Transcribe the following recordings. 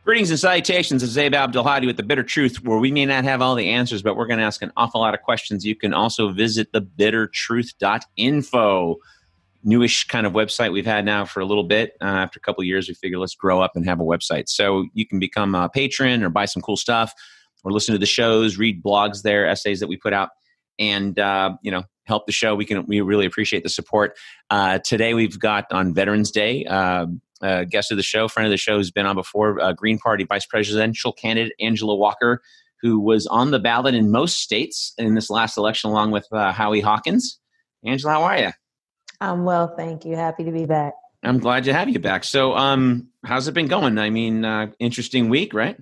Greetings and salutations. It's Abdelhadi with The Bitter Truth, where we may not have all the answers, but we're going to ask an awful lot of questions. You can also visit thebittertruth.info. Newish kind of website we've had now for a little bit. After a couple of years, we figure let's grow up and have a website. So you can become a patron or buy some cool stuff or listen to the shows, read blogs there, essays that we put out, and help the show. We really appreciate the support. Today we've got on Veterans Day, guest of the show, friend of the show who's been on before, Green Party Vice Presidential candidate Angela Walker, who was on the ballot in most states in this last election along with Howie Hawkins. Angela, how are you? I'm well, thank you. Happy to be back. I'm glad to have you back. So how's it been going? I mean, interesting week, right?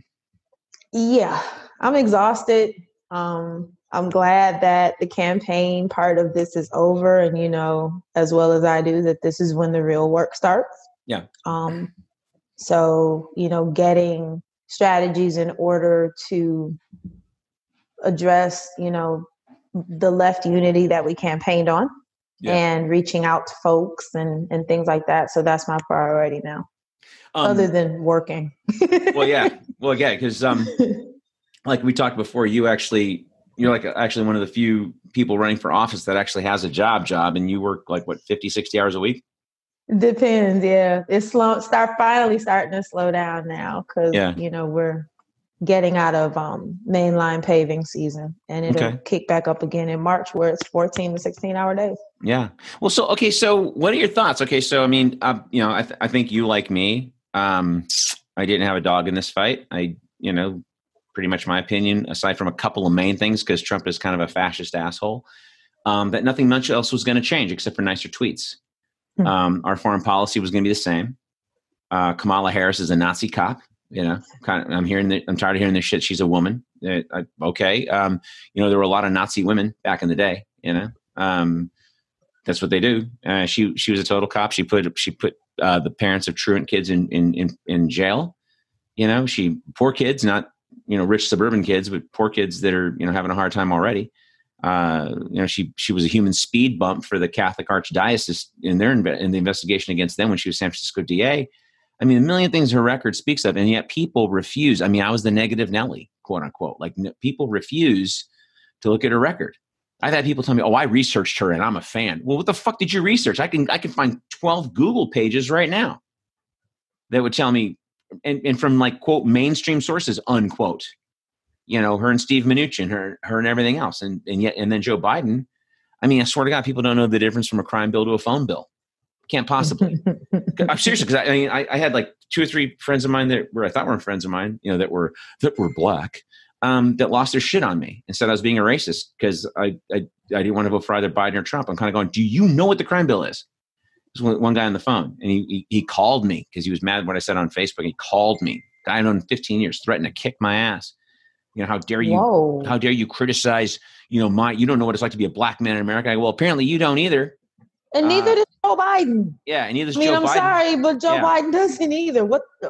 Yeah, I'm exhausted. I'm glad that the campaign part of this is over, and as well as I do, that this is when the real work starts. Yeah. So, getting strategies in order to address, the left unity that we campaigned on, and reaching out to folks and things like that. So that's my priority now, other than working. Yeah, because like we talked before, you're actually one of the few people running for office that actually has a job, and you work 50, 60 hours a week? Depends. Yeah. It's finally starting to slow down now because, we're getting out of mainline paving season, and it'll kick back up again in March where it's 14 to 16-hour days. Yeah. Well, so what are your thoughts? Okay. So, I mean, I think you, like me, I didn't have a dog in this fight. Pretty much my opinion, aside from a couple of main things, because Trump is kind of a fascist asshole, that nothing much else was going to change except for nicer tweets. Our foreign policy was going to be the same. Kamala Harris is a Nazi cop. I'm tired of hearing this shit. She's a woman. There were a lot of Nazi women back in the day. That's what they do. She was a total cop. She put the parents of truant kids in jail. Poor kids, not rich suburban kids, but poor kids that are having a hard time already. She was a human speed bump for the Catholic Archdiocese in the investigation against them when she was San Francisco DA. I mean, a million things her record speaks of, and yet people refuse. I mean, I was the negative Nelly, quote unquote. People refuse to look at her record. I've had people tell me, "Oh, I researched her and I'm a fan." Well, what the fuck did you research? I can find 12 Google pages right now that would tell me, and from quote mainstream sources, unquote. Her and Steve Mnuchin, her and everything else. And then Joe Biden. I mean, I swear to God, people don't know the difference from a crime bill to a phone bill. Can't possibly. I'm seriously, because I had 2 or 3 friends of mine that I thought were friends of mine, that were black, that lost their shit on me and said I was being a racist because I didn't want to vote for either Biden or Trump. I'm kind of going, do you know what the crime bill is? There's one guy on the phone, and he called me because he was mad at what I said on Facebook. He called me, guy I've known 15 years, threatened to kick my ass. How dare you? Whoa. How dare you criticize? You don't know what it's like to be a black man in America. Well, apparently you don't either. And neither does Joe Biden. Yeah, and neither does Joe Biden. I'm sorry, but Joe Biden doesn't either.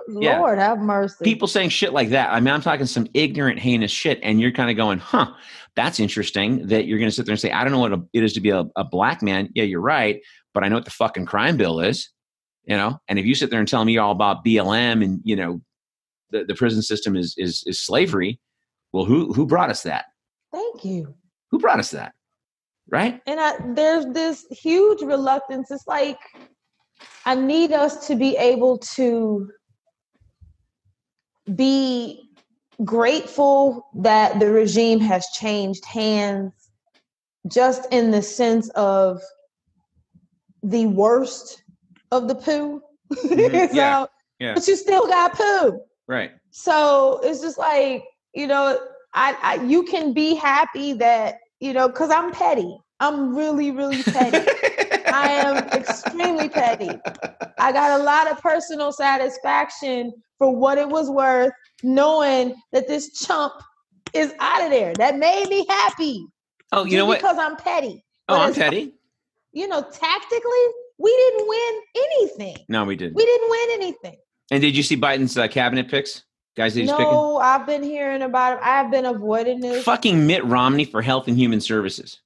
Lord have mercy. People saying shit like that. I mean, I'm talking some ignorant, heinous shit, and you're kind of going, "Huh, that's interesting." That you're going to sit there and say, "I don't know what it is to be a black man." Yeah, you're right, but I know what the fucking crime bill is. And if you sit there and tell me all about BLM and the prison system is slavery. Well, who brought us that? Thank you. Who brought us that? Right? And there's this huge reluctance. It's like, I need us to be able to be grateful that the regime has changed hands, just in the sense of the worst of the poo. Mm-hmm. Yeah. But you still got poo. Right. So it's just like, you can be happy that, because I'm petty. I'm really, really petty. I am extremely petty. I got a lot of personal satisfaction for what it was worth, knowing that this chump is out of there. That made me happy. Oh, you know what? Because I'm petty. But I'm petty. Tactically, we didn't win anything. No, we didn't. We didn't win anything. And did you see Biden's cabinet picks? Guys that he's picking? No, I've been hearing about it. I've been avoiding this. Fucking Mitt Romney for Health and Human Services.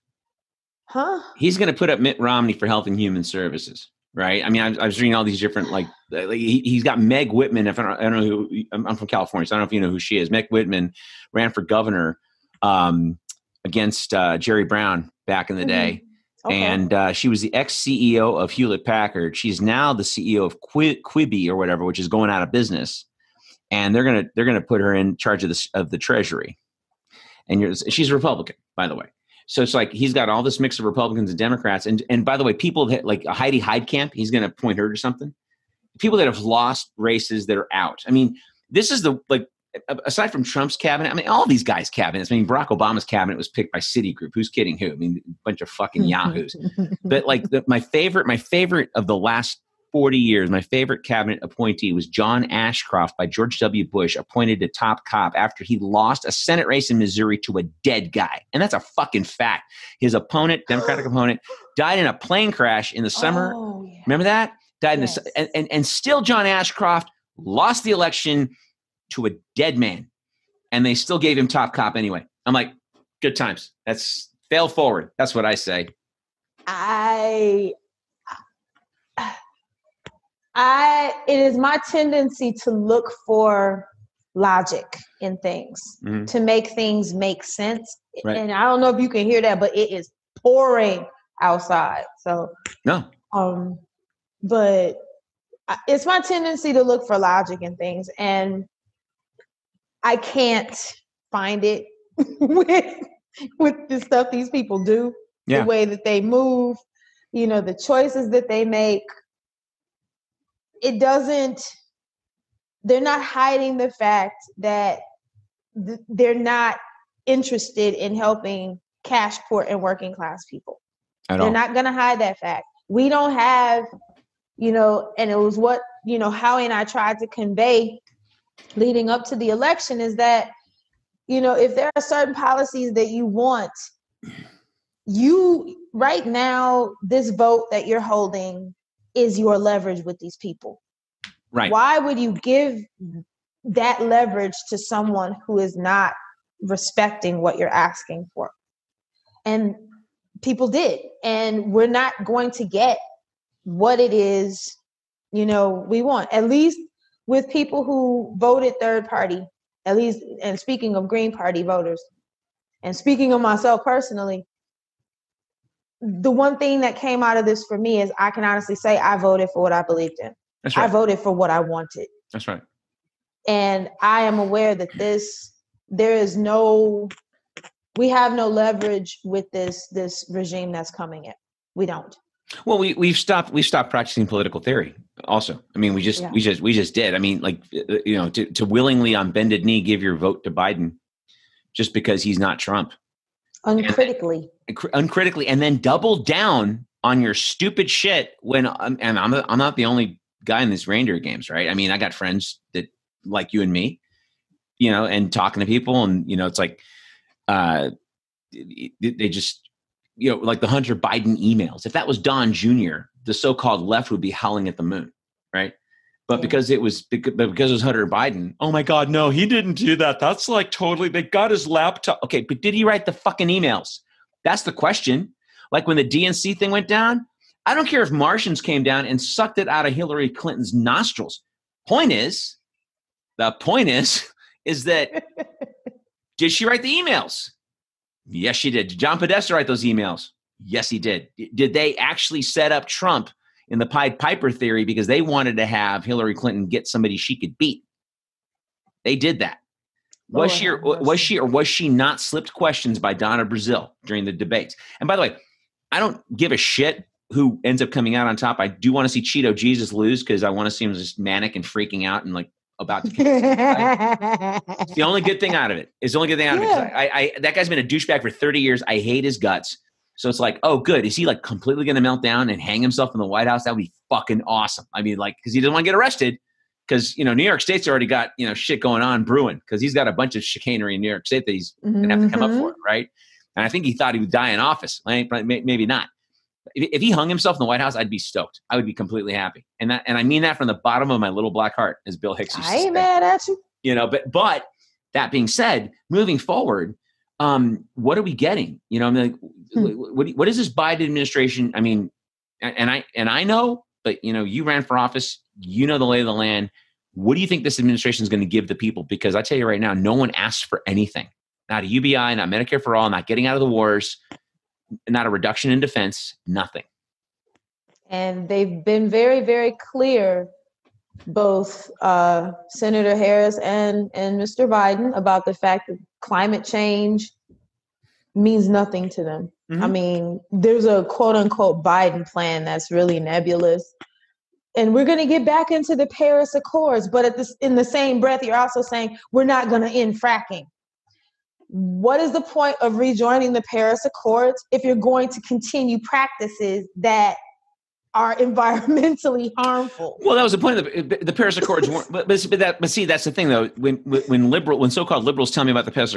Huh? He's going to put up Mitt Romney for Health and Human Services. right? I mean, I was reading all these different, like he's got Meg Whitman. If I don't know who, I'm from California, so I don't know if you know who she is. Meg Whitman ran for governor against Jerry Brown back in the day. Okay. And she was the ex-CEO of Hewlett Packard. She's now the CEO of Quibi or whatever, which is going out of business. And they're gonna put her in charge of the Treasury. And she's a Republican, by the way. So it's like he's got all this mix of Republicans and Democrats. And by the way, people that like a Heidi Heitkamp, he's going to point her to something. People that have lost races that are out. I mean, this is aside from Trump's cabinet, I mean, all these guys' cabinets. I mean, Barack Obama's cabinet was picked by Citigroup. Who's kidding who? I mean, a bunch of fucking yahoos. But like my favorite of the last 40 years, my favorite cabinet appointee was John Ashcroft by George W. Bush, appointed to top cop after he lost a Senate race in Missouri to a dead guy. And that's a fucking fact. His opponent, Democratic opponent, died in a plane crash in the summer. Oh, yeah. Remember that? Died yes. And still John Ashcroft lost the election to a dead man. And they still gave him top cop anyway. I'm like, good times. That's fail forward. That's what I say. It is my tendency to look for logic in things, to make things make sense. Right. And I don't know if you can hear that, but it is pouring outside. So no. But it's my tendency to look for logic in things, and I can't find it with the stuff these people do, the way that they move, the choices that they make. They're not hiding the fact that they're not interested in helping cash poor and working class people. They're not going to hide that fact. We don't have, and it was what, Howie and I tried to convey leading up to the election is that, if there are certain policies that you want, right now, this vote that you're holding is your leverage with these people. Right. Why would you give that leverage to someone who is not respecting what you're asking for? And people did. And we're not going to get what it is, we want. At least with people who voted third party, at least, and speaking of Green Party voters, and speaking of myself personally, the one thing that came out of this for me is I can honestly say I voted for what I believed in. That's right. I voted for what I wanted. That's right. And I am aware that we have no leverage with this regime that's coming in. We don't. Well, we've stopped practicing political theory also. I mean, we just did. I mean, like, to willingly on bended knee give your vote to Biden just because he's not Trump. Uncritically, and then double down on your stupid shit when and I'm not the only guy in these reindeer games, right? I mean, I got friends that like you and me, and talking to people, and it's like they just like the Hunter Biden emails. If that was Don Jr., the so-called left would be howling at the moon, right? But because it was Hunter Biden, oh my God, no, he didn't do that. That's like totally, they got his laptop. Okay, but did he write the fucking emails? That's the question. Like when the DNC thing went down, I don't care if Martians came down and sucked it out of Hillary Clinton's nostrils. The point is that did she write the emails? Yes, she did. Did John Podesta write those emails? Yes, he did. Did they actually set up Trump in the Pied Piper theory because they wanted to have Hillary Clinton get somebody she could beat? They did that. Was she not slipped questions by Donna Brazile during the debates? And by the way, I don't give a shit who ends up coming out on top. I do want to see Cheeto Jesus lose because I want to see him just manic and freaking out and like about to kill right? It's the only good thing out of it. It's the only good thing out of it. I that guy's been a douchebag for 30 years. I hate his guts. So it's like, oh, good. Is he like completely going to melt down and hang himself in the White House? That would be fucking awesome. I mean, like, because he doesn't want to get arrested because, New York State's already got, shit going on brewing because he's got a bunch of chicanery in New York State that he's going to have to come up for, right? And I think he thought he would die in office. Maybe not. If he hung himself in the White House, I'd be stoked. I would be completely happy. And I mean that from the bottom of my little black heart, as Bill Hicks used to say. I ain't mad at you. But that being said, moving forward, what are we getting? I mean, like, what is this Biden administration? I mean, and I know but you ran for office. You know the lay of the land. What do you think this administration is going to give the people? Because I tell you right now, no one asks for anything. Not a UBI, not Medicare for all, not getting out of the wars, not a reduction in defense, nothing. And they've been very, very clear, both Senator Harris and Mr. Biden, about the fact that climate change means nothing to them. I mean, there's a quote unquote Biden plan that's really nebulous. And we're going to get back into the Paris Accords. But in the same breath, you're also saying we're not going to end fracking. What is the point of rejoining the Paris Accords if you're going to continue practices that are environmentally harmful? Well, that was the point of the Paris Accords. Weren't, but see, that's the thing, though. When so-called liberals tell me about the Paris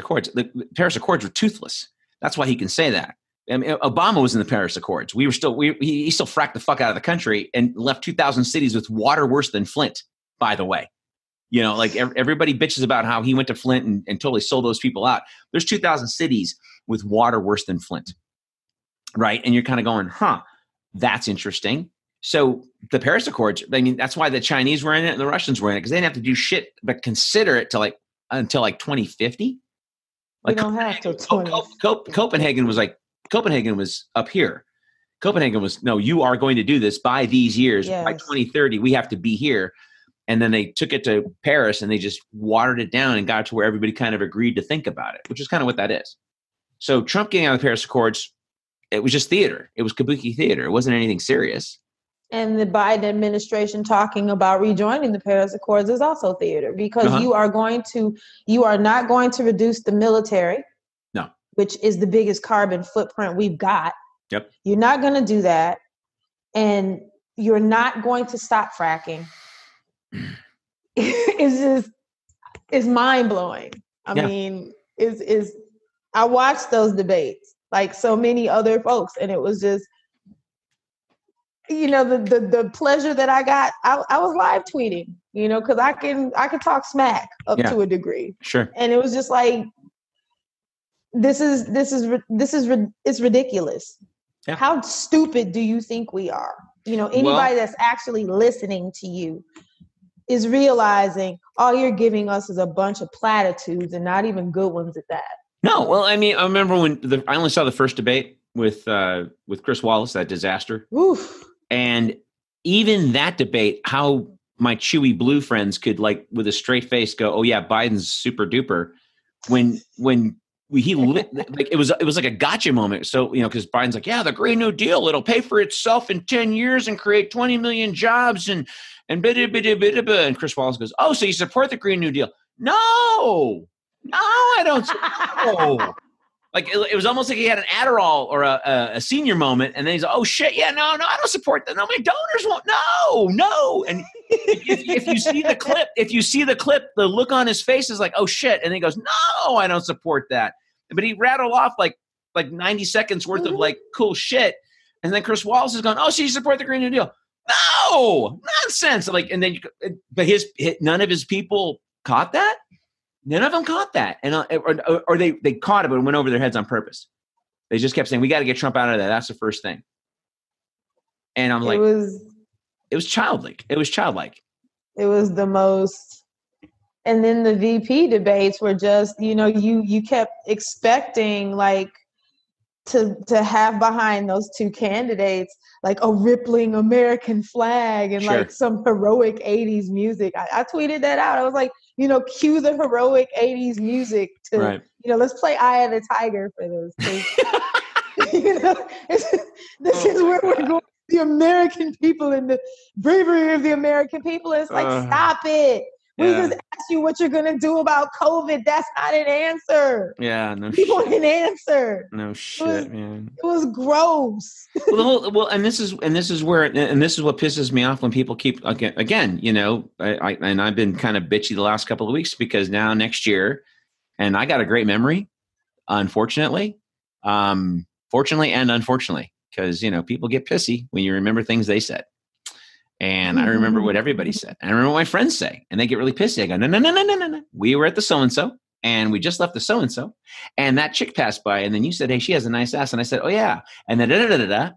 Accords were toothless. That's why he can say that. I mean, Obama was in the Paris Accords. He still fracked the fuck out of the country and left 2,000 cities with water worse than Flint, by the way. Like everybody bitches about how he went to Flint and totally sold those people out. There's 2,000 cities with water worse than Flint. Right. And you're kind of going, that's interesting. So the Paris Accords, I mean, that's why the Chinese were in it and the Russians were in it, because they didn't have to do shit but consider it until 2050. We don't have to. Copenhagen was up here. Copenhagen was, no, you are going to do this by these years. Yes. By 2030, we have to be here. And then they took it to Paris and they just watered it down and got to where everybody kind of agreed to think about it, which is kind of what that is. So Trump getting out of the Paris Accords, it was just theater. It was kabuki theater. It wasn't anything serious. And the Biden administration talking about rejoining the Paris Accords is also theater, because you are not going to reduce the military. No. Which is the biggest carbon footprint we've got. Yep. You're not going to do that. And you're not going to stop fracking. It's mind blowing. I mean, I watched those debates like so many other folks, and it was just, the pleasure that I got. I was live tweeting, because I can talk smack up to a degree. Sure. And it was just like, it's ridiculous. Yeah. How stupid do you think we are? Anybody that's actually listening to you is realizing all you're giving us is a bunch of platitudes and not even good ones at that. No, well, I mean, I remember when I only saw the first debate with Chris Wallace, that disaster. Oof. And even that debate, how my chewy blue friends could, like, with a straight face go, "Oh yeah, Biden's super duper," when he lit, like it was like a gotcha moment. So because Biden's like, "Yeah, the Green New Deal, it'll pay for itself in 10 years and create 20 million jobs and bida bida bida bida." And Chris Wallace goes, "Oh, so you support the Green New Deal?" No, I don't. No. Like it was almost like he had an Adderall or a senior moment, and then he's like, "Oh shit, yeah, no, I don't support that. No, my donors won't. No." And if you see the clip, the look on his face is like, "Oh shit," and then he goes, "No, I don't support that." But he rattled off like 90 seconds worth of like cool shit, and then Chris Wallace is going, "Oh, so you support the Green New Deal?" No, nonsense. Like, and then, but none of his people caught that. None of them caught that, and or they caught it, but it went over their heads on purpose. They just kept saying, "We got to get Trump out of there. That's the first thing." And I'm like, it was childlike. It was childlike. It was the most. And then the VP debates were just, you kept expecting like to have behind those two candidates like a rippling American flag and like some heroic 80s music. I tweeted that out. I was like, cue the heroic 80s music to, let's play Eye of the Tiger for this. This is where we're going. The American people and the bravery of the American people. It's like, stop it. We just asked you what you're going to do about COVID. That's not an answer. Yeah, no shit. We want an answer. No shit, man. It was gross. And this is what pisses me off when people keep, again, I've been kind of bitchy the last couple of weeks because now next year, and I got a great memory, fortunately, fortunately and unfortunately, because, people get pissy when you remember things they said. And I remember what everybody said. I remember what my friends say, and they get really pissy. I go, no. We were at the so-and-so, and we just left the so-and-so, and that chick passed by, and then you said, "Hey, she has a nice ass." And I said, "Oh, yeah." And then,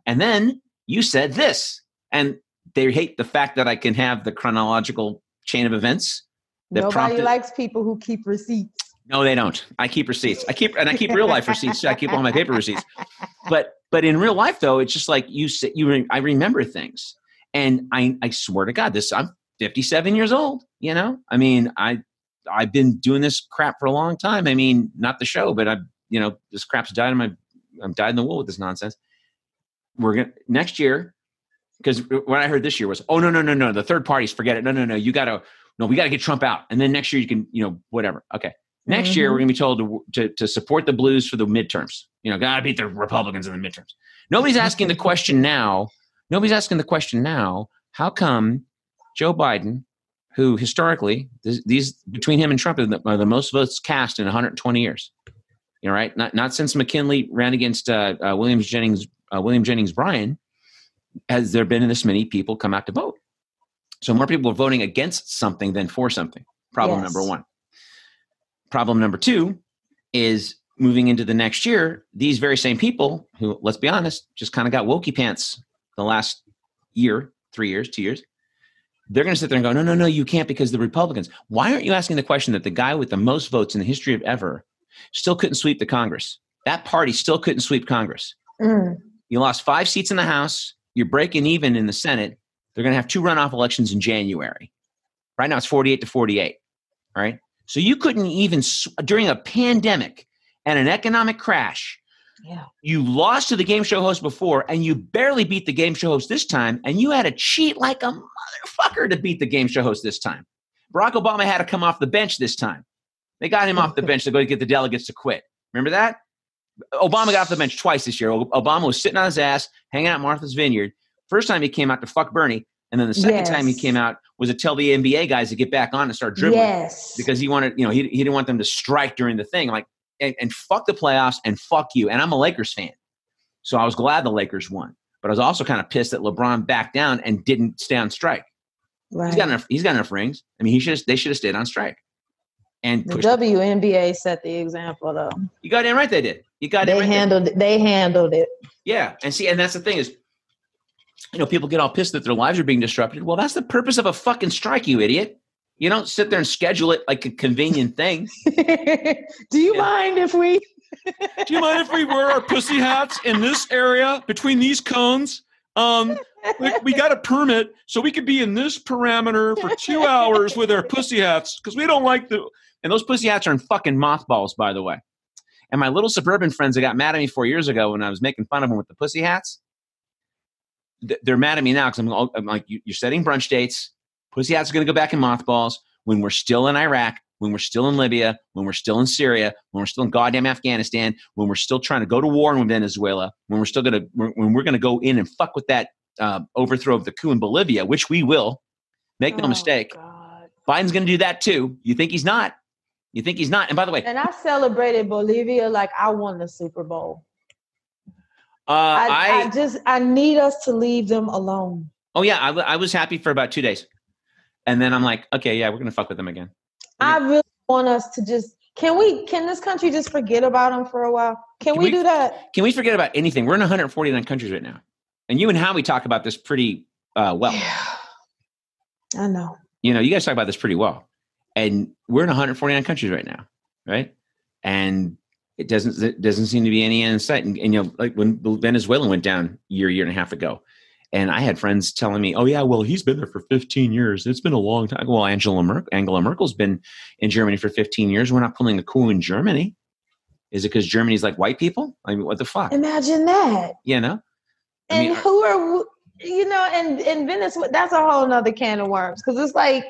and then you said this. And they hate the fact that I can have the chronological chain of events. Nobody likes people who keep receipts. No, they don't. I keep receipts. I keep real life receipts. I keep all my paper receipts. But in real life, though, it's just like I remember things, and I swear to God, I'm 57 years old. You know, I mean, I've been doing this crap for a long time. I mean, not the show, but this crap's died I'm dyed in the wool with this nonsense. We're gonna next year, because what I heard this year was, oh no, the third parties, forget it. No, we got to get Trump out, and then next year you can, whatever. Okay. Next year, we're going to be told to support the Blues for the midterms. Got to beat the Republicans in the midterms. Nobody's asking the question now. How come Joe Biden, who historically, these between him and Trump are the most votes cast in 120 years, right? Not since McKinley ran against William Jennings Bryan has there been this many people come out to vote. So more people are voting against something than for something. Problem number one. Problem number two is moving into the next year, these very same people who, let's be honest, just kind of got wokey pants the last year, 3 years, 2 years, they're going to sit there and go, no, you can't because the Republicans. Why aren't you asking the question that the guy with the most votes in the history of ever still couldn't sweep the Congress? That party still couldn't sweep Congress. You lost 5 seats in the House. You're breaking even in the Senate. They're going to have 2 runoff elections in January. Right now it's 48-48, right? So you couldn't even, during a pandemic and an economic crash, you lost to the game show host before, and you barely beat the game show host this time, and you had to cheat like a motherfucker to beat the game show host this time. Barack Obama had to come off the bench this time. They got him off the bench to go get the delegates to quit. Remember that? Obama got off the bench twice this year. Obama was sitting on his ass, hanging out at Martha's Vineyard. First time he came out to fuck Bernie. And then the second time he came out was to tell the NBA guys to get back on and start dribbling because he wanted, he didn't want them to strike during the thing. Like, and fuck the playoffs and fuck you. And I'm a Lakers fan. So I was glad the Lakers won. But I was also kind of pissed that LeBron backed down and didn't stay on strike. Right. He's got enough rings. I mean, they should have stayed on strike. And the WNBA set the example, though. You got damn right they did. They handled it. Yeah. And that's the thing is, people get all pissed that their lives are being disrupted. Well, that's the purpose of a fucking strike, you idiot. You don't sit there and schedule it like a convenient thing. Do you mind if we wear our pussy hats in this area between these cones? We got a permit so we could be in this parameter for 2 hours with our pussy hats because we don't like and those pussy hats are in fucking mothballs, by the way. And my little suburban friends that got mad at me 4 years ago when I was making fun of them with the pussy hats, they're mad at me now because I'm like, you're setting brunch dates. Pussy hats are going to go back in mothballs when we're still in Iraq, when we're still in Libya, when we're still in Syria, when we're still in goddamn Afghanistan, when we're still trying to go to war in Venezuela, when we're going to go in and fuck with that overthrow of the coup in Bolivia, which we will. Make no mistake. God. Biden's going to do that too. You think he's not? And by the way, and I celebrated Bolivia like I won the Super Bowl. I need us to leave them alone. Oh yeah, I was happy for about 2 days, and then I'm like, okay, yeah, we're gonna fuck with them again. I really want us to just can this country just forget about them for a while? Can we do that? Can we forget about anything? We're in 149 countries right now, and you and Howie talk about this pretty well. Yeah. I know. You guys talk about this pretty well, and we're in 149 countries right now, right? And it doesn't seem to be any end in sight. And like when Venezuela went down year and a half ago, and I had friends telling me, oh yeah, well, he's been there for 15 years. It's been a long time. Well, Angela Merkel's been in Germany for 15 years. We're not pulling a coup in Germany. Is it because Germany's like white people? I mean, what the fuck? Imagine that. And who are, and Venezuela, that's a whole nother can of worms. Cause it's like,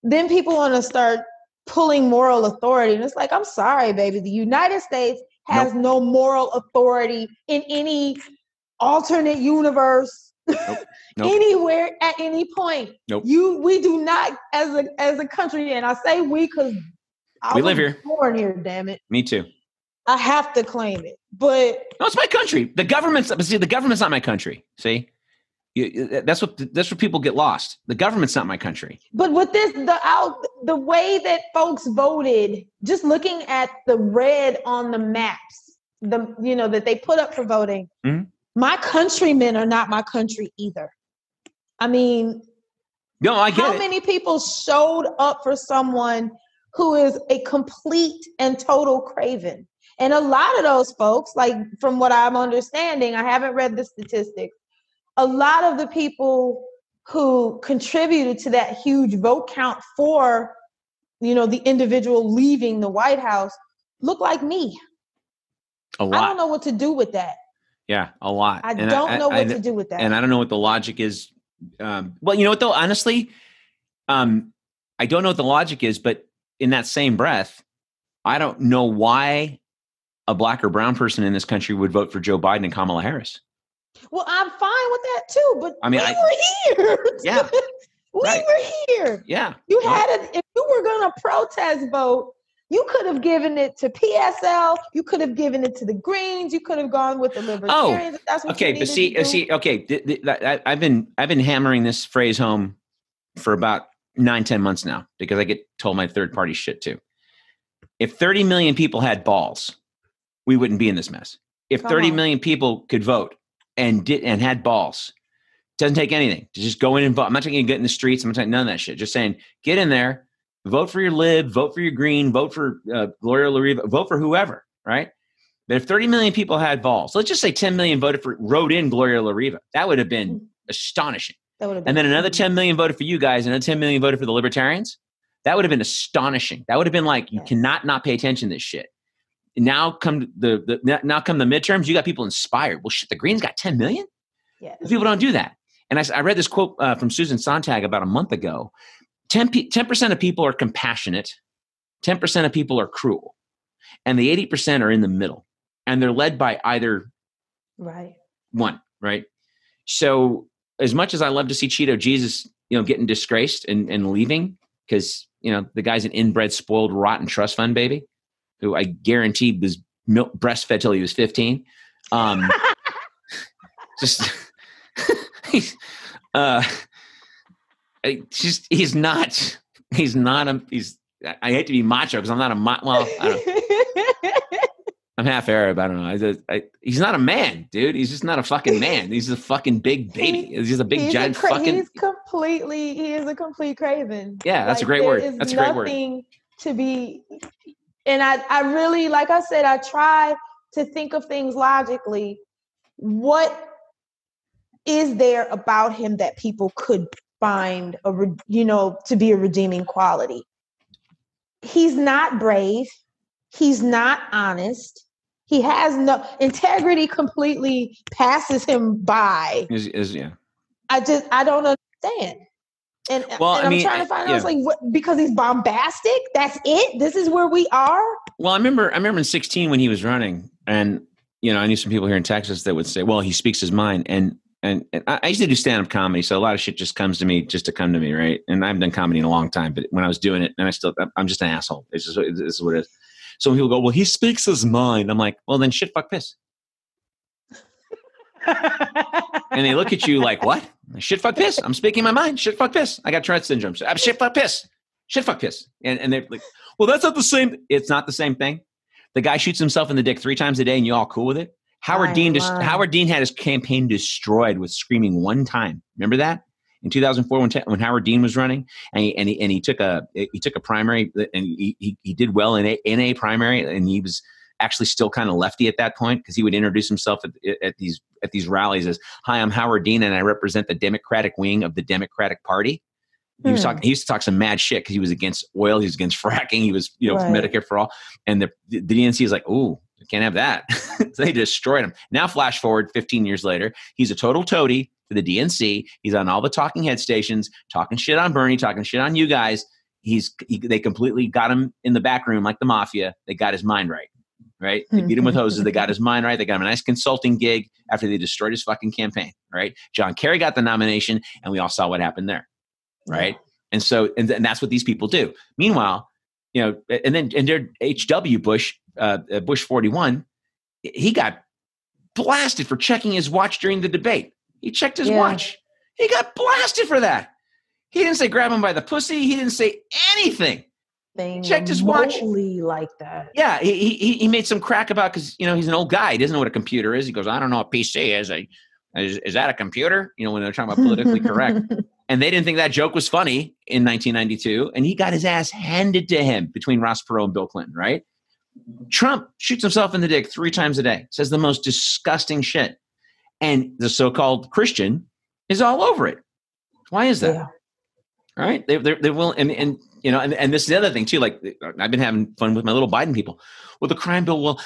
then people want to start pulling moral authority. And it's like, I'm sorry, baby. The United States has no moral authority in any alternate universe, anywhere at any point. We do not as a country. And I say we because we live here. Born here, damn it. Me too. I have to claim it, but no, it's my country. The government's not my country. See? That's what people get lost. The government's not my country. But with this, the way that folks voted, just looking at the red on the maps, that they put up for voting, my countrymen are not my country either. I mean, no, I get how it. many people showed up for someone who is a complete and total craven? And a lot of those folks, like from what I'm understanding, I haven't read the statistics, a lot of the people who contributed to that huge vote count for, the individual leaving the White House look like me. A lot. I don't know what to do with that. Yeah, a lot. I don't know what to do with that. And I don't know what the logic is. Well, you know what though? Honestly, I don't know what the logic is, but in that same breath, I don't know why a black or brown person in this country would vote for Joe Biden and Kamala Harris. Well, I'm fine with that too, but I mean, we were here. Yeah. We were here. Yeah. If you were going to protest vote, you could have given it to PSL. You could have given it to the Greens. You could have gone with the Libertarians. If that's what you needed to do. I've been hammering this phrase home for about 9-10 months now because I get told my third party shit too. If 30 million people had balls, we wouldn't be in this mess. If 30 million people could vote and had balls, it doesn't take anything to just go in and vote. I'm not talking get in the streets. I'm not talking none of that shit. Just saying, get in there, vote for your Lib, vote for your Green, vote for Gloria LaRiva, vote for whoever, right? But if 30 million people had balls, let's just say 10 million wrote in Gloria LaRiva. That would have been astonishing. And then another 10 million voted for you guys, and another 10 million voted for the Libertarians. That would have been astonishing. That would have been like, you cannot not pay attention to this shit. Now come the midterms, you got people inspired. Well, shit, the Greens got 10 million? Yeah. People don't do that. And I read this quote from Susan Sontag about a month ago. 10% of people are compassionate. 10% of people are cruel. And the 80% are in the middle. And they're led by either one, right? So as much as I love to see Cheeto Jesus, getting disgraced and leaving, because, the guy's an inbred, spoiled, rotten trust fund baby, who I guarantee was breastfed till he was 15. He's I hate to be macho because I'm not I'm half Arab. I don't know. He's not a man, dude. He's just not a fucking man. He's a fucking big baby. He's just a big giant fucking. He is a complete craven. Yeah, that's a great word. That's a great word. Nothing to be. And I really, like I said, I try to think of things logically. What is there about him that people could find to be a redeeming quality? He's not brave. He's not honest. He has no integrity. Completely passes him by. I don't understand. And I'm trying to find out, because he's bombastic. That's it. This is where we are. Well, I remember in 16 when he was running, and I knew some people here in Texas that would say, "Well, he speaks his mind." And I used to do stand-up comedy, so a lot of shit just comes to me, right? And I haven't done comedy in a long time, but when I was doing it, and I'm just an asshole. This is what it is. So when people go, "Well, he speaks his mind," I'm like, "Well, then shit, fuck, piss." And they look at you like, "What? Shit, fuck, piss. I'm speaking my mind. Shit, fuck, piss. I got Tourette syndrome. So I'm shit, fuck, piss. Shit, fuck, piss." And they're like, "Well, that's not the same." It's not the same thing. The guy shoots himself in the dick 3 times a day and you all cool with it? Howard Dean had his campaign destroyed with screaming one time. Remember that? In 2004 when Howard Dean was running and he took a primary and he did well in a primary, and he was actually still kind of lefty at that point because he would introduce himself at these rallies as, "Hi, I'm Howard Dean and I represent the Democratic wing of the Democratic Party." He used to talk some mad shit because he was against oil, he was against fracking, he was Medicare for all, and the DNC is like, "Ooh, I can't have that." So they destroyed him. Now flash forward 15 years later, he's a total toady to the DNC. He's on all the talking head stations, talking shit on Bernie, talking shit on you guys. They completely got him in the back room like the mafia. They got his mind right. Right? They beat him with hoses. They got his mind right. They got him a nice consulting gig after they destroyed his fucking campaign. Right? John Kerry got the nomination, and we all saw what happened there. Right? Yeah. And that's what these people do. Meanwhile, and H.W. Bush, Bush 41, he got blasted for checking his watch during the debate. He checked his watch. He got blasted for that. He didn't say grab him by the pussy. He didn't say anything. He checked his watch like that. Yeah, he made some crack about because he's an old guy. He doesn't know what a computer is. He goes, "I don't know what PC is." Is that a computer? You know, when they're talking about politically correct. And they didn't think that joke was funny in 1992. And he got his ass handed to him between Ross Perot and Bill Clinton, right? Trump shoots himself in the dick 3 times a day, says the most disgusting shit. And the so-called Christian is all over it. Why is that? Yeah. All right. They will. And you know, and this is the other thing too, like I've been having fun with my little Biden people. Well, the crime bill, well,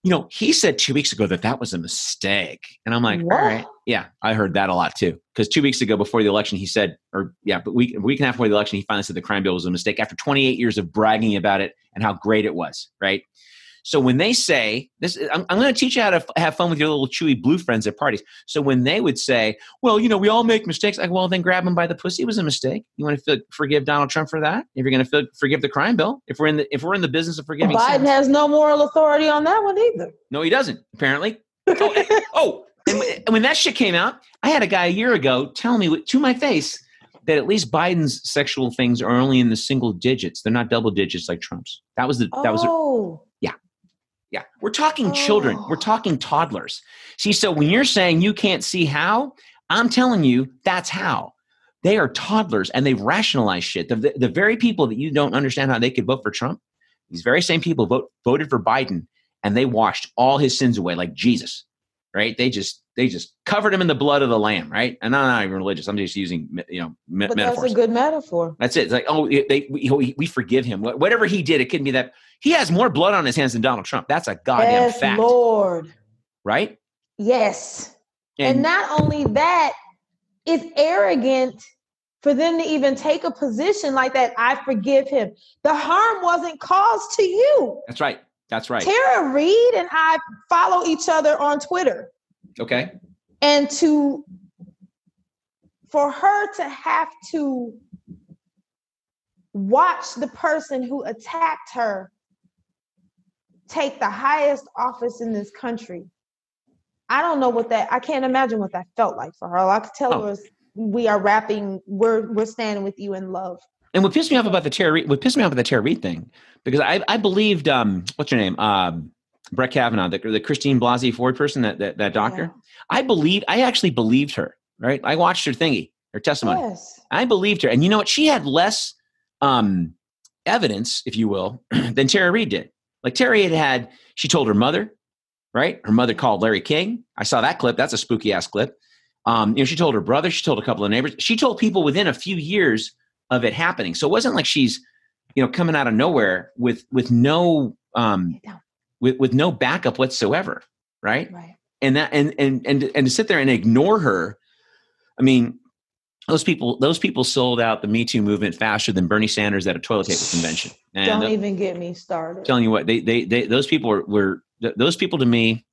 you know, he said 2 weeks ago that was a mistake. And I'm like, what? All right. Yeah, I heard that a lot too. Because 2 weeks ago before the election, he said, but a week and a half before the election, he finally said the crime bill was a mistake after 28 years of bragging about it and how great it was, right? So when they say this, I'm going to teach you how to have fun with your little chewy blue friends at parties. So when they would say, well, you know, we all make mistakes. Like, well, then grab them by the pussy. It was a mistake. You want to forgive Donald Trump for that? If you're going to forgive the crime bill, if we're in the business of forgiving, Biden has no moral authority on that one either. No, he doesn't. Apparently. And when that shit came out, I had a guy a year ago tell me to my face that at least Biden's sexual things are only in the single digits. They're not double digits like Trump's. Yeah. We're talking children. We're talking toddlers. See, so when you're saying you can't see how, I'm telling you that's how. They are toddlers and they've rationalized shit. The very people that you don't understand how they could vote for Trump, these very same people voted for Biden and they washed all his sins away like Jesus, right? They just covered him in the blood of the lamb, right? And I'm not even religious. I'm just using, metaphors. That's a good metaphor. That's it. It's like, we forgive him. Whatever he did, it couldn't be that. He has more blood on his hands than Donald Trump. That's a goddamn fact. Lord. Right? Yes. And not only that, it's arrogant for them to even take a position like that. I forgive him. The harm wasn't caused to you. That's right. Tara Reid and I follow each other on Twitter. Okay. And for her to have to watch the person who attacked her take the highest office in this country. I don't know I can't imagine what that felt like for her. All I could tell her is we're standing with you in love. And what pissed me off about the Tara Reid thing, because I believed, what's her name? Brett Kavanaugh, the Christine Blasey Ford person, that doctor. Yeah. I actually believed her, right? I watched her testimony. Yes. I believed her. And you know what? She had less evidence, if you will, than Tara Reid did. Like Tara Reid she told her mother, right? Her mother called Larry King. I saw that clip. That's a spooky ass clip. She told her brother. She told a couple of neighbors. She told people within a few years of it happening. So it wasn't like she's, coming out of nowhere with no with no backup whatsoever, right? Right. And that and to sit there and ignore her, I mean, those people sold out the Me Too movement faster than Bernie Sanders at a toilet paper convention. And don't even get me started. Telling you what, those people those people to me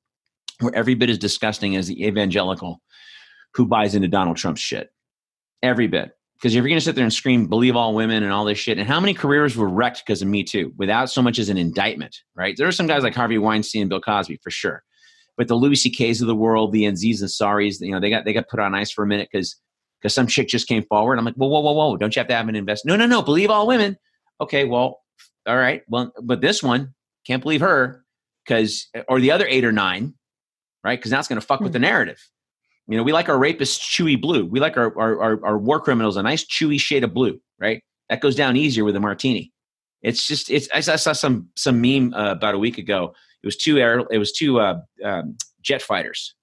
were every bit as disgusting as the evangelical who buys into Donald Trump's shit. Every bit. Because if you're going to sit there and scream, believe all women and all this shit, and how many careers were wrecked because of Me Too without so much as an indictment, right? There are some guys like Harvey Weinstein and Bill Cosby for sure. But the Louis C.K.'s of the world, the Nz's and Saris, they got put on ice for a minute because some chick just came forward. I'm like, whoa. Don't you have to have an invest? No. Believe all women. Okay, well, all right. Well, but this one, can't believe her or the other 8 or 9, right? Because now it's going to fuck with the narrative. We like our rapists chewy blue. We like our war criminals a nice chewy shade of blue, right? That goes down easier with a martini. I saw some meme about a week ago. It was two jet fighters,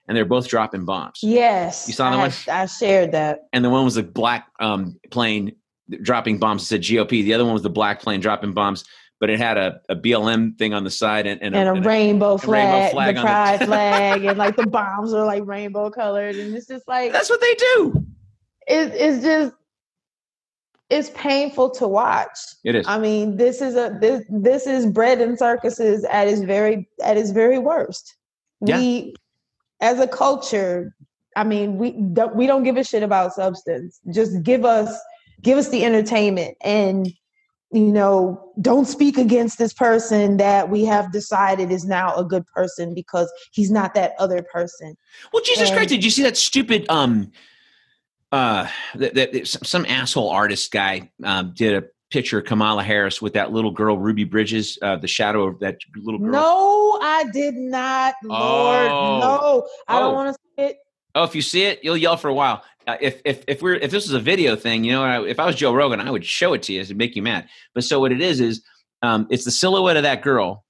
and they're both dropping bombs. Yes, you saw that one? I shared that. And the one was the black plane dropping bombs. It said GOP. The other one was the black plane dropping bombs, but it had a BLM thing on the side and a rainbow flag, the pride flag, and like the bombs are like rainbow colored, and it's just like that's what they do. It's painful to watch. It is. I mean, this is bread and circuses at its very worst. Yeah. We, as a culture, I mean, we don't give a shit about substance. Just give us the entertainment, and don't speak against this person that we have decided is now a good person because he's not that other person. Well, Jesus Christ, did you see that stupid some asshole artist guy did a picture of Kamala Harris with that little girl, Ruby Bridges, the shadow of that little girl? No, I did not, Lord. No, I don't want to see it. Oh, if you see it, you'll yell for a while. If this was a video thing, if I was Joe Rogan, I would show it to you to make you mad. But so what it is it's the silhouette of that girl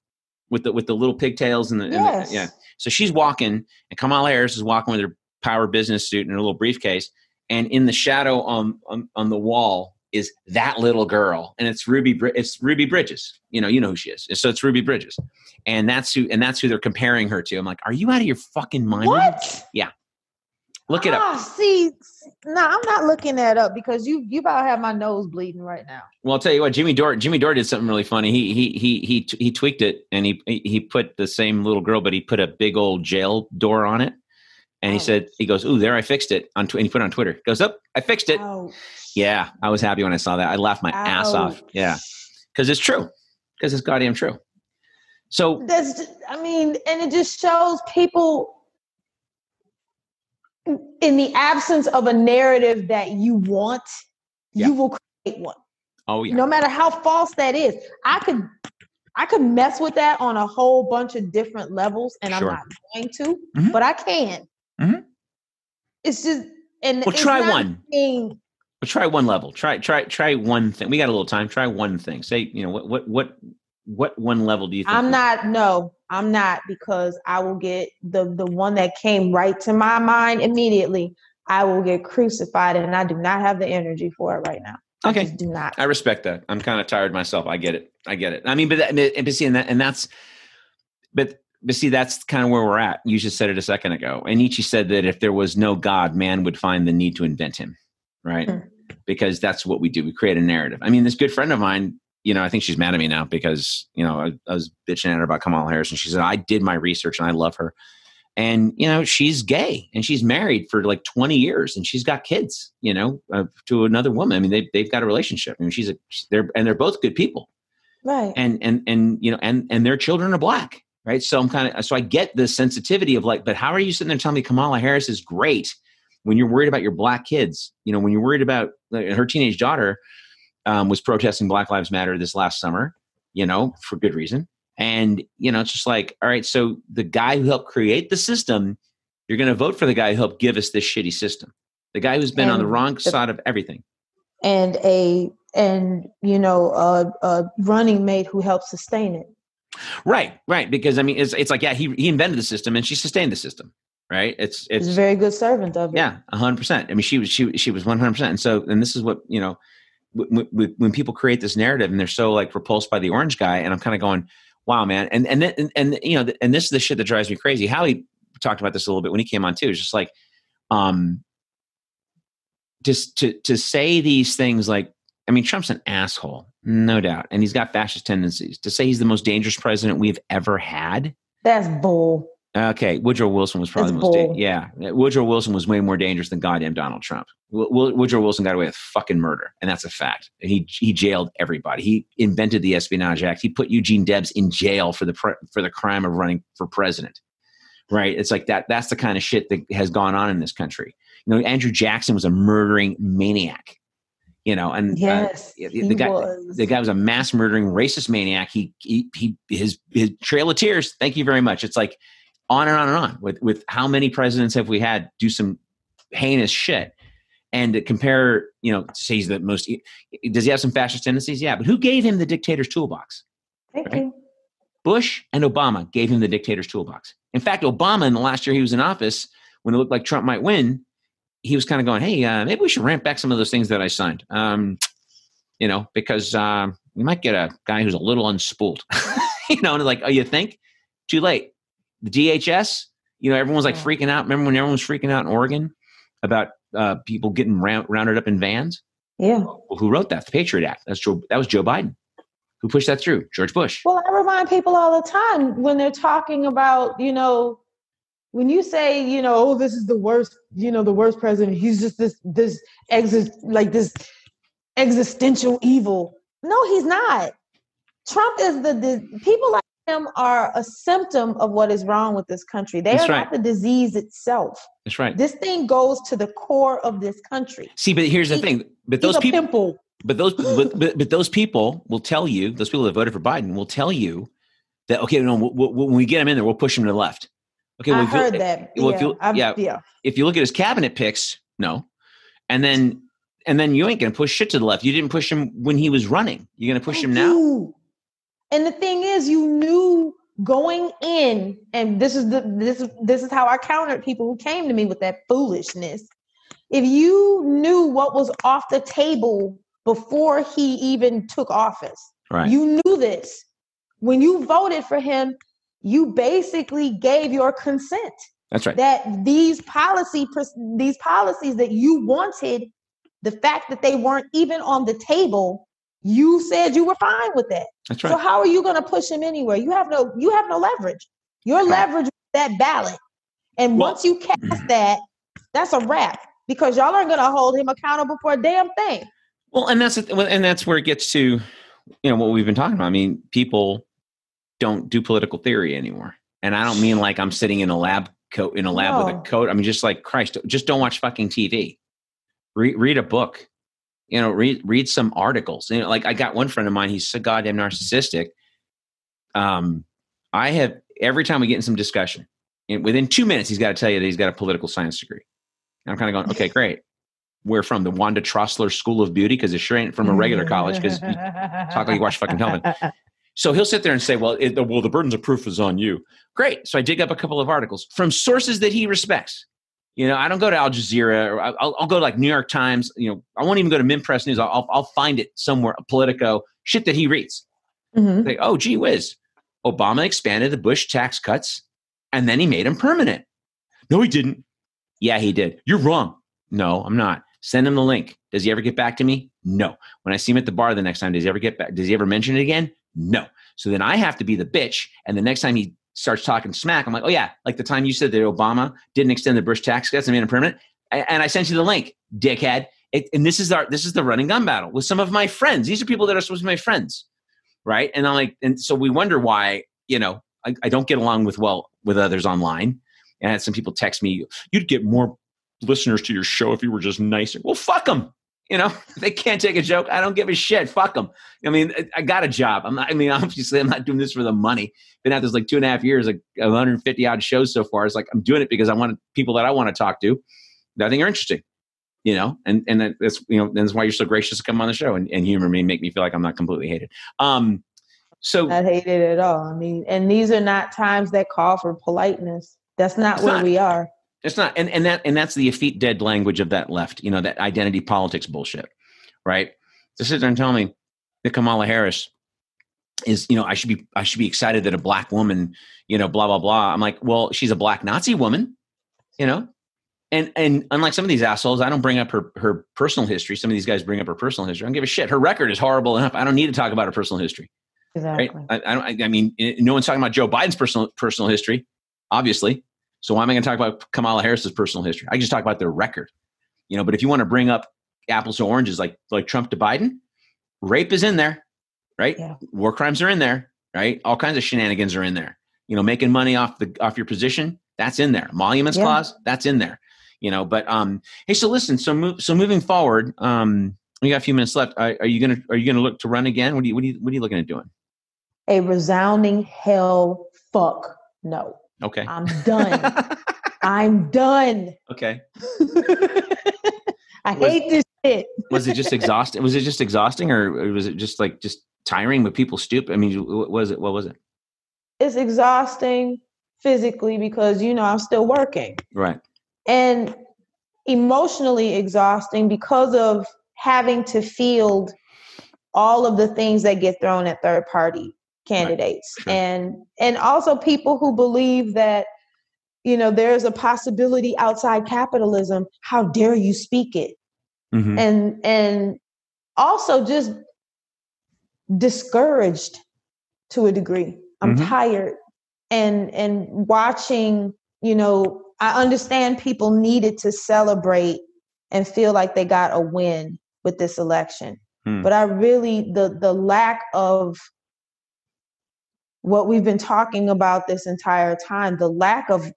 with the little pigtails and Yes. yeah. So she's walking, and Kamala Harris is walking with her power business suit and her little briefcase, and in the shadow on the wall is that little girl, and it's Ruby Bridges. You know who she is. So it's Ruby Bridges, and that's who they're comparing her to. I'm like, are you out of your fucking mind? What? Yeah. Look it up. See, no, I'm not looking that up because you about to have my nose bleeding right now. Well, I'll tell you what, Jimmy Dore did something really funny. He tweaked it, and he put the same little girl, but he put a big old jail door on it. And he goes, ooh, there, I fixed it. And he put it on Twitter. He goes, I fixed it. Ouch. Yeah, I was happy when I saw that. I laughed my ass off. Yeah, because it's true. Because it's goddamn true. So and it just shows people in the absence of a narrative that you want, you will create one. Oh yeah. No matter how false that is, I could mess with that on a whole bunch of different levels, and Sure. I'm not going to, but I can. Mm-hmm. It's just try one. Being, But try one level. Try one thing. We got a little time. Try one thing. Say, what one level do you think? I'm not, because I will get the one that came right to my mind immediately. I will get crucified, and I do not have the energy for it right now. Okay. I just do not. I respect that. I'm kind of tired myself. I get it. I mean, but see, that's kind of where we're at. You just said it a second ago. And Nietzsche said that if there was no God, man would find the need to invent him. Right. Mm. Because that's what we do. We create a narrative. I mean, this good friend of mine, I think she's mad at me now because, I was bitching at her about Kamala Harris, and she said, I did my research and I love her. And, she's gay and she's married for like 20 years and she's got kids, to another woman. I mean, they've got a relationship. I mean, they're both good people. Right. And their children are black. Right. So so I get the sensitivity of like, but how are you sitting there telling me Kamala Harris is great when you're worried about your black kids? When you're worried about her teenage daughter was protesting Black Lives Matter this last summer, for good reason. And, it's just like, all right, so the guy who helped create the system, you're going to vote for the guy who helped give us this shitty system. The guy who's been on the wrong side of everything. And a running mate who helped sustain it. Right. Because I mean, it's like, yeah, he invented the system and she sustained the system. Right. It's a very good servant of it. Yeah. 100%. I mean, she was 100%. And so, and this is what, when people create this narrative and they're so like repulsed by the orange guy, and I'm kind of going, wow, man. And this is the shit that drives me crazy. Howie talked about this a little bit when he came on too. It's just like, just to say these things like, I mean, Trump's an asshole, no doubt. And he's got fascist tendencies. To say he's the most dangerous president we've ever had. That's bull. Okay. Woodrow Wilson was probably the most dangerous. Yeah. Woodrow Wilson was way more dangerous than goddamn Donald Trump. Woodrow Wilson got away with fucking murder. And that's a fact. He jailed everybody. He invented the Espionage Act. He put Eugene Debs in jail for the crime of running for president. Right. It's like that. That's the kind of shit that has gone on in this country. Andrew Jackson was a murdering maniac. And yes, the guy was a mass murdering racist maniac. His trail of tears. Thank you very much. It's like on and on and on with how many presidents have we had do some heinous shit, and to compare, say he's the most. Does he have some fascist tendencies? Yeah, but who gave him the dictator's toolbox? Thank you. Bush and Obama gave him the dictator's toolbox. In fact, Obama in the last year he was in office, when it looked like Trump might win, he was kind of going, hey, maybe we should ramp back some of those things that I signed, because we might get a guy who's a little unspooled, and like, oh, you think? Too late. The DHS, everyone's like freaking out. Remember when everyone was freaking out in Oregon about people getting rounded up in vans? Yeah. Well, who wrote that? The Patriot Act. That was Joe Biden. Who pushed that through? George Bush. Well, I remind people all the time when they're talking about, when you say, oh, this is the worst, the worst president, he's just this existential evil. No, he's not. Trump is the people like him are a symptom of what is wrong with this country. They are not the disease itself. That's right. This thing goes to the core of this country. See, but here's the thing. But those people, pimple. but those people will tell you, those people that voted for Biden will tell you that, okay, when we get him in there, we'll push him to the left. Okay, well, I heard that. If you look at his cabinet picks, no. And then you ain't going to push shit to the left. You didn't push him when he was running. You're going to push him now? And the thing is, you knew going in, and this is how I countered people who came to me with that foolishness. If you knew what was off the table before he even took office, right. You knew this. When you voted for him, you basically gave your consent. That's right. That these policies that you wanted, the fact that they weren't even on the table, you said you were fine with that. That's right. So how are you going to push him anywhere? You have no leverage. Your leverage is that ballot. And once you cast that, that's a wrap, because y'all aren't going to hold him accountable for a damn thing. Well, and that's where it gets to, what we've been talking about. I mean, people don't do political theory anymore. And I don't mean like I'm sitting in a lab with a coat. I mean, just like, Christ, just don't watch fucking TV. Read a book, read some articles. Like I got one friend of mine, he's so goddamn narcissistic. I have, every time we get in some discussion, within 2 minutes, he's got to tell you that he's got a political science degree. And I'm kind of going, okay, great. We're from the Wanda Trossler School of Beauty, because it sure ain't from a regular college, because you talk like you watch fucking television. So he'll sit there and say, well, the burdens of proof is on you. Great. So I dig up a couple of articles from sources that he respects. I don't go to Al Jazeera, or I'll go to like New York Times. I won't even go to Minpress News. I'll find it somewhere, Politico, shit that he reads. Mm-hmm. Like, oh, gee whiz. Obama expanded the Bush tax cuts, and then he made them permanent. No, he didn't. Yeah, he did. You're wrong. No, I'm not. Send him the link. Does he ever get back to me? No. When I see him at the bar the next time, does he ever get back? Does he ever mention it again? No. So then I have to be the bitch. And the next time he starts talking smack, I'm like, oh yeah, like the time you said that Obama didn't extend the Bush tax cuts and made them permanent. And I sent you the link, dickhead. And this is the running gun battle with some of my friends. These are people that are supposed to be my friends. Right. And I'm like, and so we wonder why, I don't get along with others online. And I had some people text me, you'd get more listeners to your show if you were just nicer. Well, fuck them. They can't take a joke. I don't give a shit. Fuck them. I mean, I got a job. Obviously I'm not doing this for the money. Been at this like 2.5 years, like 150 odd shows so far. It's like, I'm doing it because I want people that I want to talk to that I think are interesting, and that's why you're so gracious to come on the show and humor me and make me feel like I'm not completely hated. So not hated at all. I mean, and these are not times that call for politeness. That's not where we are. It's not. And that's the effete dead language of that left, that identity politics bullshit, right? To sit there and tell me that Kamala Harris is, I should be excited that a black woman, blah, blah, blah. I'm like, well, she's a black Nazi woman, and unlike some of these assholes, I don't bring up her personal history. Some of these guys bring up her personal history. I don't give a shit. Her record is horrible enough. I don't need to talk about her personal history. Exactly. Right? I mean, no one's talking about Joe Biden's personal history, obviously. So why am I going to talk about Kamala Harris's personal history? I can just talk about their record, but if you want to bring up apples to oranges, like Trump to Biden, rape is in there, right? Yeah. War crimes are in there, right? All kinds of shenanigans are in there, making money off your position, that's in there. Emoluments clause, that's in there, but, hey, so listen, so moving forward, we got a few minutes left. Are you going to look to run again? What are you looking at doing? A resounding hell fuck no. Okay. I'm done. I'm done. Okay. I hate this shit. Was it just exhausting? Was it just exhausting, or was it just tiring with people stupid? I mean, what was it? It's exhausting physically because, I'm still working. Right. And emotionally exhausting because of having to field all of the things that get thrown at third party candidates. Right. Sure. And also people who believe that, there's a possibility outside capitalism. How dare you speak it? Mm-hmm. And also just discouraged to a degree. I'm tired and watching, I understand people needed to celebrate and feel like they got a win with this election. But I really, the lack of what we've been talking about this entire time, the lack of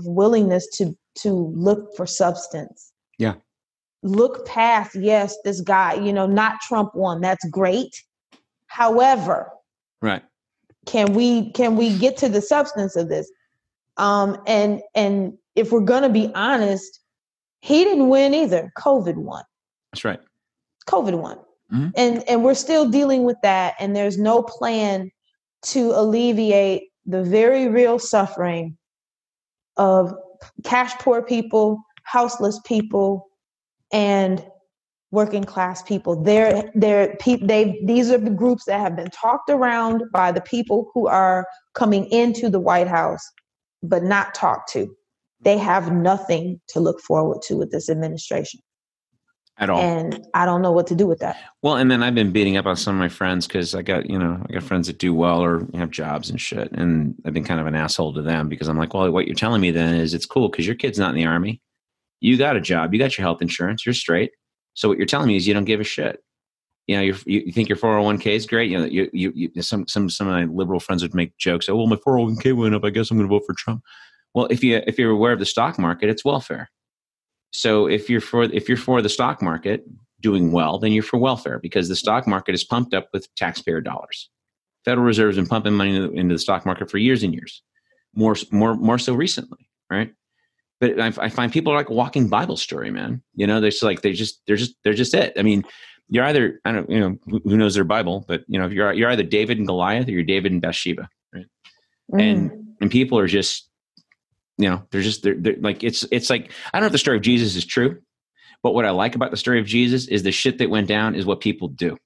willingness to look for substance. Yeah. Look past, yes, this guy, not Trump won. That's great. However, right. Can we get to the substance of this? And if we're gonna be honest, he didn't win either. COVID won. That's right. COVID won. Mm-hmm. And we're still dealing with that. And there's no plan to alleviate the very real suffering of cash poor people, houseless people, and working class people. These are the groups that have been talked around by the people who are coming into the White House, but not talked to. They have nothing to look forward to with this administration. At all. And I don't know what to do with that. Well, and then I've been beating up on some of my friends because I got friends that do well or have jobs and shit. And I've been kind of an asshole to them because I'm like, well, what you're telling me then is it's cool because your kid's not in the army. You got a job. You got your health insurance. You're straight. So what you're telling me is you don't give a shit. You know, you think your 401k is great. You know, some of my liberal friends would make jokes. Oh, well, my 401k went up. I guess I'm going to vote for Trump. Well, if you're aware of the stock market, it's welfare. So if you're for the stock market doing well, then you're for welfare because the stock market is pumped up with taxpayer dollars. Federal Reserve has been pumping money into the stock market for years and years, more so recently, right? But I find people are like a walking Bible story, man. You know, they're just it. I mean, you're either who knows their Bible, but you know, you're either David and Goliath or you're David and Bathsheba, right? And people are just. You know, they're like, it's like, I don't know if the story of Jesus is true, but what I like about the story of Jesus is the shit that went down is what people do,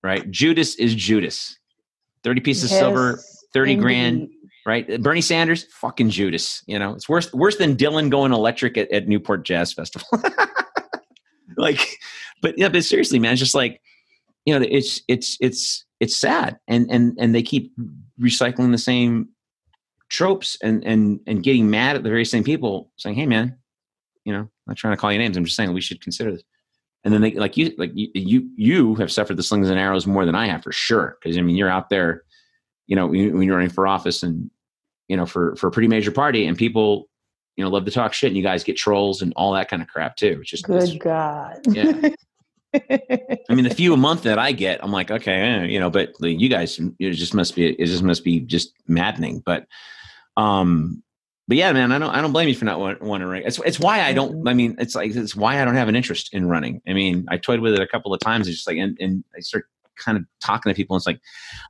right? Judas is Judas. 30 pieces of silver, 30 grand, right? Bernie Sanders, fucking Judas. You know, it's worse than Dylan going electric at Newport Jazz Festival. Like, but yeah, but seriously, man, it's just like, you know, it's sad. And they keep recycling the same tropes and getting mad at the very same people saying, hey man, you know, I'm not trying to call you names. I'm just saying we should consider this. And then they you have suffered the slings and arrows more than I have for sure. Cause I mean, you're out there, you know, when you're running for office and, you know, for a pretty major party and people, you know, love to talk shit and you guys get trolls and all that kind of crap too. It's just, good God. Yeah. I mean, the few a month that I get, I'm like, okay, you know, but you guys, it just must be just maddening. But yeah, man, I don't blame you for not wanting to run. It's why I don't. I mean, it's why I don't have an interest in running. I mean, I toyed with it a couple of times. It's just like, and I start kind of talking to people. And it's like,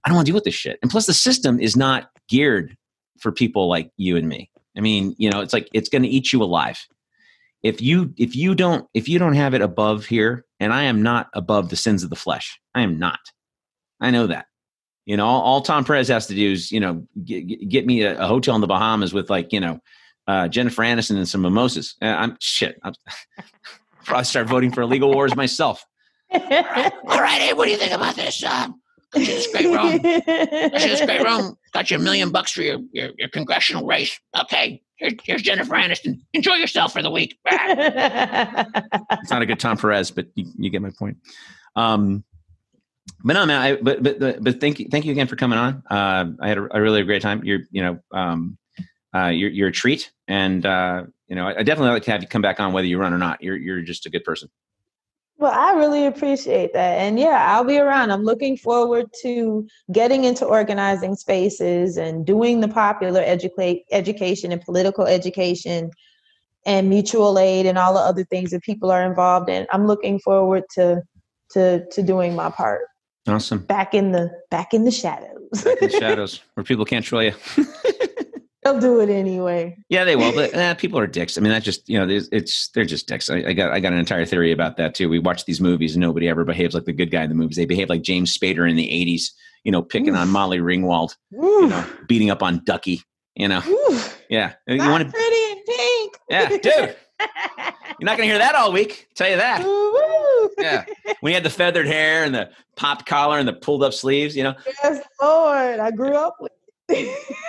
I don't want to deal with this shit. And plus, the system is not geared for people like you and me. I mean, you know, it's like it's going to eat you alive. If you don't have it above here, and I am not above the sins of the flesh. I am not. I know that. You know, all Tom Perez has to do is, you know, get me a hotel in the Bahamas with like, you know, Jennifer Aniston and some mimosas. I'll probably start voting for illegal wars myself. All right, hey, what do you think about this? This great room. Got you $1 million for your congressional race. Okay, here's Jennifer Aniston. Enjoy yourself for the week. It's not a good Tom Perez, but you get my point. But no, man. But thank you again for coming on. I had a really great time. You're a treat, and you know, I definitely like to have you come back on whether you run or not. You're just a good person. Well, I really appreciate that, and yeah, I'll be around. I'm looking forward to getting into organizing spaces and doing the popular education and political education and mutual aid and all the other things that people are involved in. I'm looking forward to doing my part. Awesome. Back in the shadows. Back in the shadows where people can't troll you. They'll do it anyway. Yeah, they will. But people are dicks. I mean, that just, you know, they're just dicks. I got an entire theory about that too. We watch these movies and nobody ever behaves like the good guy in the movies. They behave like James Spader in the 80s, you know, picking on Molly Ringwald, you know, beating up on Ducky, you know. Yeah. You want to pretty in pink. Yeah, dude. You're not going to hear that all week. I'll tell you that. Yeah. When he had the feathered hair and the popped collar and the pulled up sleeves, you know. Yes, Lord. I grew up with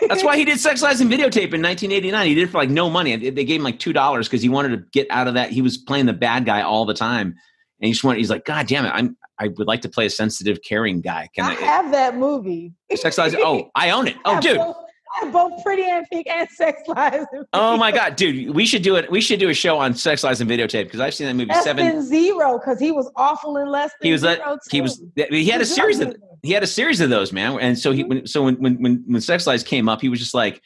That's why he did Sex, Lies, and Videotape in 1989. He did it for like no money. They gave him like $2 because he wanted to get out of that. He was playing the bad guy all the time. And he's like, God damn it. I would like to play a sensitive, caring guy. Can I have that movie? Sex, Lies. Oh, I own it. Oh, dude. I have both Pretty and Pink and Sex, Lies, and Oh my God, dude. We should do it. We should do a show on Sex, Lies, and Videotape because I've seen that movie Less than Zero because he was awful in Less Than Zero. He had a series of those, man. And so when Sex Lies came up, he was just like,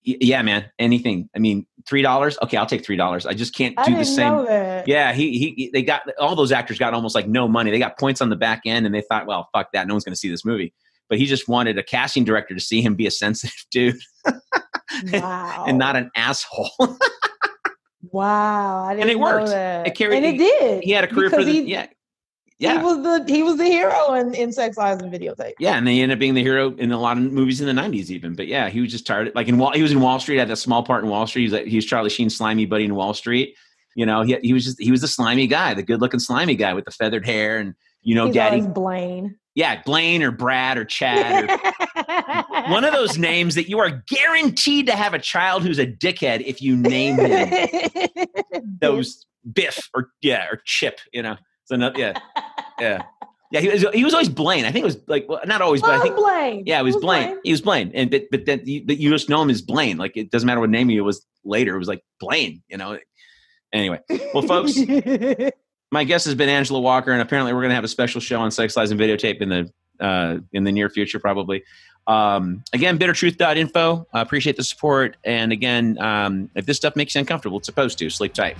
Yeah, man. Anything. I mean, $3. Okay, I'll take $3. I just can't do the same. Know that. Yeah, they got all those actors got almost like no money. They got points on the back end, and they thought, well, fuck that. No one's going to see this movie. But he just wanted a casting director to see him be a sensitive dude, Wow. and not an asshole. Wow, I didn't And it worked. know that. It carried. And it did. He had a career for the yeah. He was the hero in Sex, Lies, and Videotape. Yeah, and they ended up being the hero in a lot of movies in the 90s even. But yeah, he was just tired. Like he was in Wall Street, had that small part in Wall Street. He was Charlie Sheen's slimy buddy in Wall Street. You know, he was the slimy guy, the good-looking slimy guy with the feathered hair and, you know, He's Daddy Blaine. Yeah, Blaine or Brad or Chad or one of those names that you are guaranteed to have a child who's a dickhead if you name him. Those Biff or Chip, you know. So yeah. He was always Blaine. I think it was like, well, not always, but I think Blaine. Yeah, it was Blaine. He was Blaine, and but then you just know him as Blaine. Like it doesn't matter what name he was later. It was like Blaine, you know. Anyway, well, folks, my guest has been Angela Walker, and apparently we're going to have a special show on Sex, Lies, and Videotape in the near future, probably. Again, bittertruth.info. Appreciate the support, and again, if this stuff makes you uncomfortable, it's supposed to. Sleep tight.